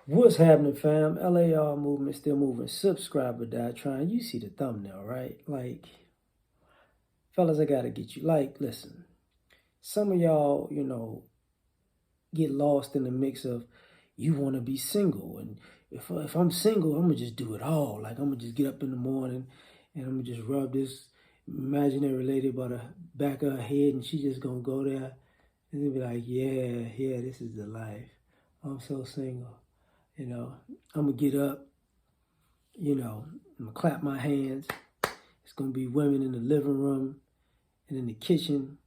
What's happening, fam? L.A.R movement still moving. Subscribe or die trying. You see the thumbnail, right? Like, fellas, I gotta get you. Like, listen, some of y'all, get lost in the mix of you want to be single, and if I'm single, I'm gonna just do it all. Like, I'm gonna just get up in the morning, and I'm gonna just rub this imaginary lady by the back of her head, and she just gonna go there, and they be like, yeah, this is the life. I'm so single. I'm gonna get up. I'm gonna clap my hands. It's gonna be women in the living room and in the kitchen,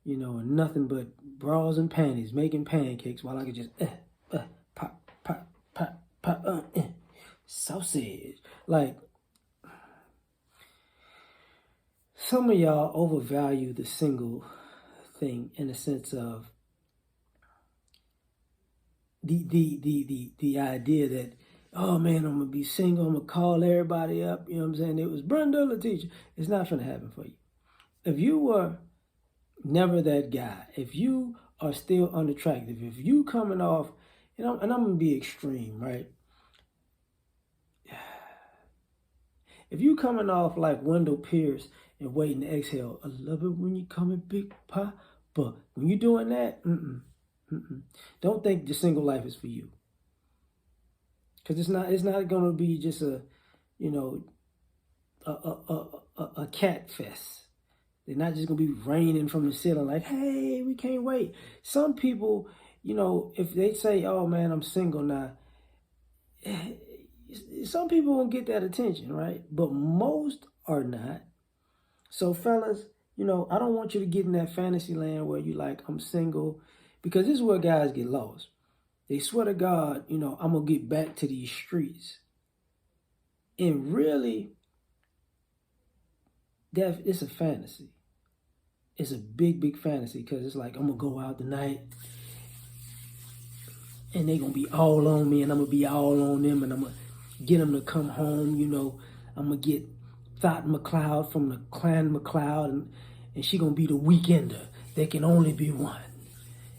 and nothing but bras and panties making pancakes while I could just pop, pop, pop, pop, sausage. Like, some of y'all overvalue the single thing in the sense of the idea that, oh man, I'm gonna be single, I'm gonna call everybody up, you know what I'm saying? It was Brenda, the teacher. It's not gonna happen for you. If you were never that guy, if you are still unattractive, if you coming off, and I'm gonna be extreme, right? If you coming off like Wendell Pierce and waiting to exhale, I love it when you come in big pop, but when you doing that, don't think the single life is for you. Because it's not gonna be just a cat fest. They're not just gonna be raining from the ceiling like, hey, we can't wait. Some people, if they say, oh man, I'm single now, some people won't get that attention, right? But most are not. So fellas, I don't want you to get in that fantasy land where you like, I'm single, because this is where guys get lost. They swear to God, I'm gonna get back to these streets. And really, it's a fantasy. It's a big, big fantasy, because it's like, I'm gonna go out tonight and they gonna be all on me and I'm gonna be all on them, and I'm gonna get them to come home, I'm gonna get Thought McCloud from the Clan McCloud, and she gonna be the weekender. There can only be one.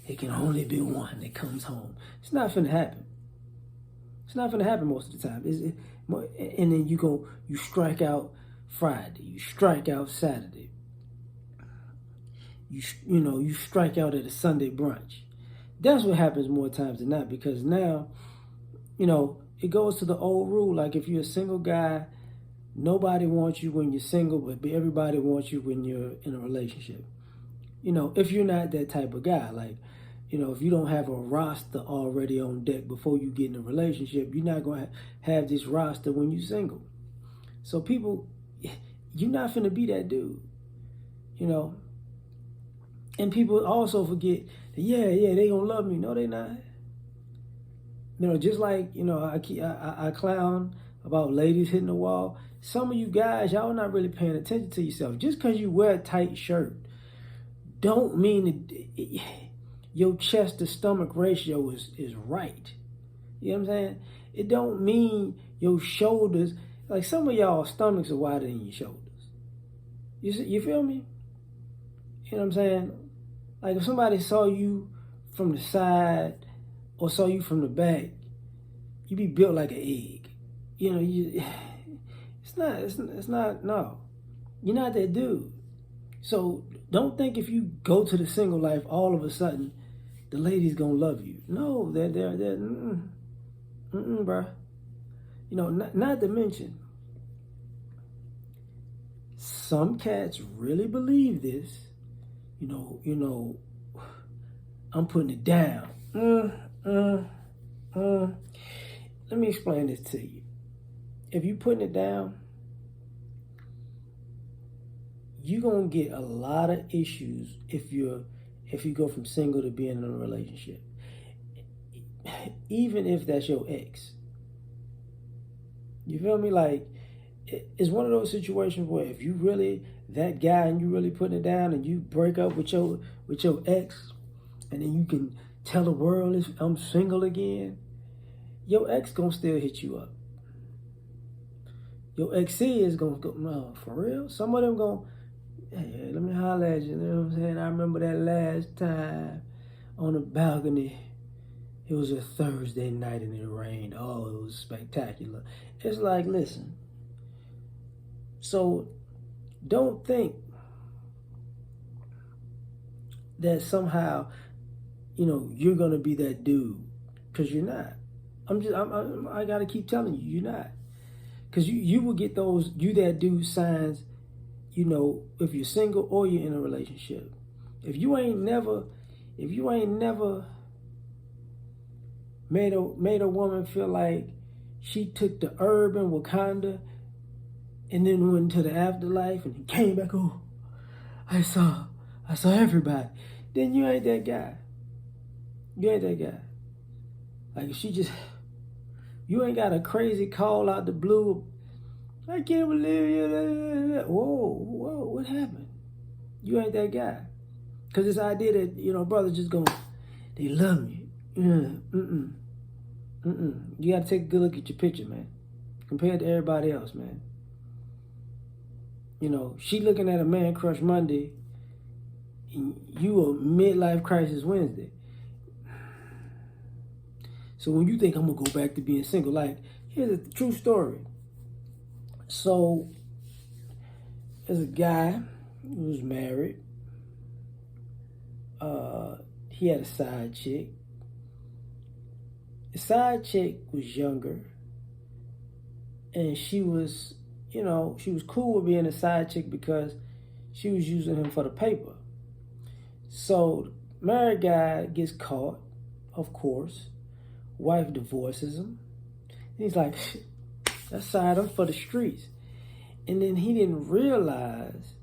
It can only be one that comes home. It's not finna happen. It's not gonna happen most of the time. And then you strike out Friday, you strike out Saturday, you strike out at a Sunday brunch. That's what happens more times than not, because now, it goes to the old rule. Like, if you're a single guy, nobody wants you when you're single, but everybody wants you when you're in a relationship. If you're not that type of guy, like, if you don't have a roster already on deck before you get in a relationship, you're not going to have this roster when you're single. So people, you're not finna be that dude, And people also forget that, they gonna love me. No, they not. Just like, I clown about ladies hitting the wall. Some of you guys, y'all not really paying attention to yourself. Just because you wear a tight shirt don't mean that your chest to stomach ratio is right. You know what I'm saying? It don't mean your shoulders, like some of y'all stomachs are wider than your shoulders. You feel me? You know what I'm saying? Like, if somebody saw you from the side or saw you from the back, you be built like an egg. It's not, no. You're not that dude. So don't think if you go to the single life, all of a sudden, the lady's gonna love you. No, they're bruh. Not to mention, some cats really believe this. I'm putting it down. Let me explain this to you. If you putting it down, you're gonna get a lot of issues if you go from single to being in a relationship. Even if that's your ex. You feel me? Like, it's one of those situations where if you really that guy and you really putting it down, and you break up with your ex, and then you can tell the world I'm single again, your ex gonna still hit you up. Your ex is gonna go, no, for real? Some of them gonna, hey, let me holler at you, you know what I'm saying? I remember that last time on the balcony, It was a Thursday night and it rained. Oh, it was spectacular. It's like, listen, so don't think that somehow, you're going to be that dude, because you're not. I got to keep telling you, you're not. Because you will get those you that dude signs, if you're single or you're in a relationship. If you ain't never made a woman feel like she took the herb in Wakanda and then went to the afterlife and came back, oh, I saw everybody, then you ain't that guy. You ain't that guy. Like, you ain't got a crazy call out the blue. I can't believe you. Whoa, what happened? You ain't that guy. Because this idea that, brothers just they love me. You got to take a good look at your picture, man. Compared to everybody else, man. She looking at a man crush Monday, and you a midlife crisis Wednesday. So when you think I'm going to go back to being single, like, here's a true story. So there's a guy who was married. He had a side chick. The side chick was younger. And she was, she was cool with being a side chick because she was using him for the paper. So the married guy gets caught, of course. Wife divorces him. And he's like, that side, I'm for the streets. And then he didn't realize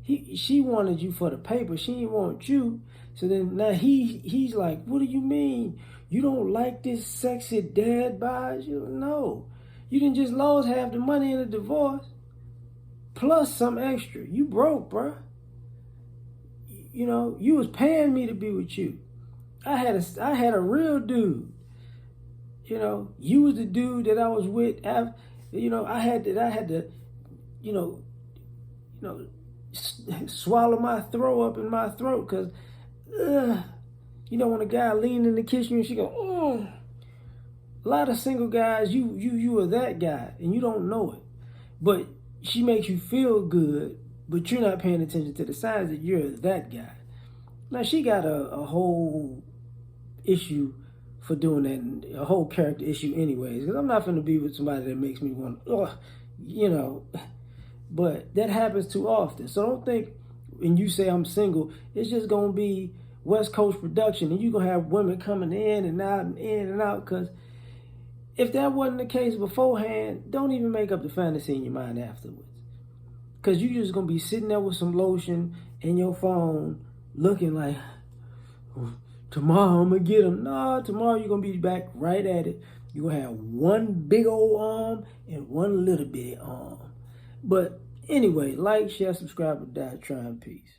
she wanted you for the paper. She didn't want you. So then now he's like, what do you mean? You don't like this sexy dad bod? No. You didn't just lose half the money in a divorce. Plus some extra. You broke, bruh. You was paying me to be with you. I had a real dude. You was the dude that I was with after, I had to swallow my throw up in my throat because, when a guy lean in the kitchen and she go, oh. A lot of single guys, you are that guy and you don't know it. But she makes you feel good, but you're not paying attention to the signs that you're that guy. Now, she got a whole issue for doing that, a whole character issue anyways, because I'm not going to be with somebody that makes me want, but that happens too often. So don't think when you say I'm single, it's just going to be West Coast production and you're going to have women coming in and out, because if that wasn't the case beforehand, don't even make up the fantasy in your mind afterwards. Because you're just going to be sitting there with some lotion in your phone looking like, tomorrow I'm going to get them. No, tomorrow you're going to be back right at it. You're going to have one big old arm and one little bitty arm. But anyway, like, share, subscribe, or die trying. Peace.